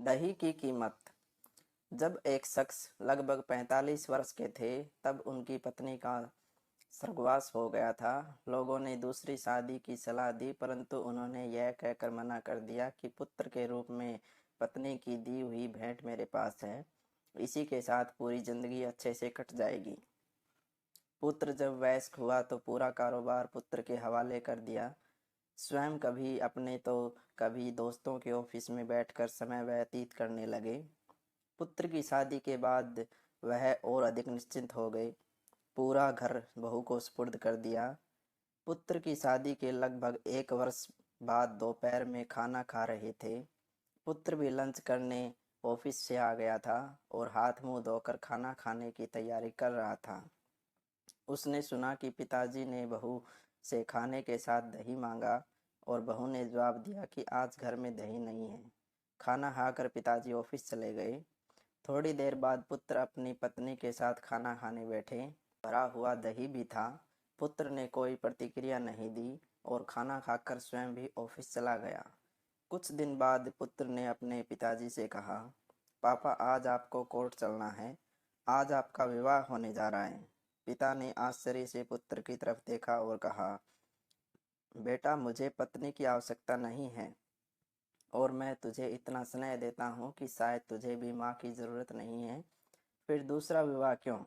दही की कीमत। जब एक शख्स लगभग 45 वर्ष के थे, तब उनकी पत्नी का स्वर्गवास हो गया था। लोगों ने दूसरी शादी की सलाह दी, परंतु उन्होंने यह कहकर मना कर दिया कि पुत्र के रूप में पत्नी की दी हुई भेंट मेरे पास है। इसी के साथ पूरी जिंदगी अच्छे से कट जाएगी। पुत्र जब वयस्क हुआ तो पूरा कारोबार पुत्र के हवाले कर दिया। स्वयं कभी अपने तो कभी दोस्तों के ऑफिस में बैठकर समय व्यतीत करने लगे। पुत्र की शादी के बाद वह और अधिक निश्चिंत हो गए। पूरा घर बहू को सुपुर्द कर दिया। पुत्र की शादी के लगभग 1 वर्ष बाद दोपहर में खाना खा रहे थे। पुत्र भी लंच करने ऑफिस से आ गया था और हाथ मुंह धोकर खाना खाने की तैयारी कर रहा था। उसने सुना कि पिताजी ने बहू से खाने के साथ दही मांगा और बहू ने जवाब दिया कि आज घर में दही नहीं है। खाना खाकर पिताजी ऑफिस चले गए। थोड़ी देर बाद पुत्र अपनी पत्नी के साथ खाना खाने बैठे। भरा हुआ दही भी था। पुत्र ने कोई प्रतिक्रिया नहीं दी और खाना खाकर स्वयं भी ऑफिस चला गया। कुछ दिन बाद पुत्र ने अपने पिताजी से कहा, पापा आज आपको कोर्ट चलना है। आज आपका विवाह होने जा रहा है। पिता ने आश्चर्य से पुत्र की तरफ देखा और कहा, बेटा मुझे पत्नी की आवश्यकता नहीं है और मैं तुझे इतना स्नेह देता हूँ कि शायद तुझे भी माँ की ज़रूरत नहीं है, फिर दूसरा विवाह क्यों?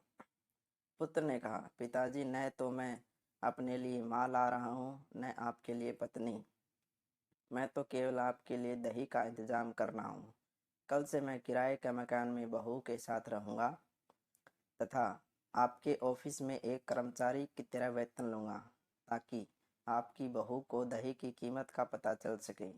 पुत्र ने कहा, पिताजी न तो मैं अपने लिए माँ ला रहा हूँ न आपके लिए पत्नी। मैं तो केवल आपके लिए दही का इंतजाम कर रहा हूँ। कल से मैं किराए के मकान में बहू के साथ रहूँगा तथा आपके ऑफिस में एक कर्मचारी की तरह वेतन लूँगा, ताकि आपकी बहू को दही की कीमत का पता चल सके।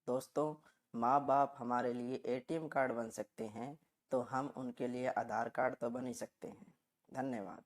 दोस्तों, माँ बाप हमारे लिए एटीएम कार्ड बन सकते हैं, तो हम उनके लिए आधार कार्ड तो बन ही सकते हैं। धन्यवाद।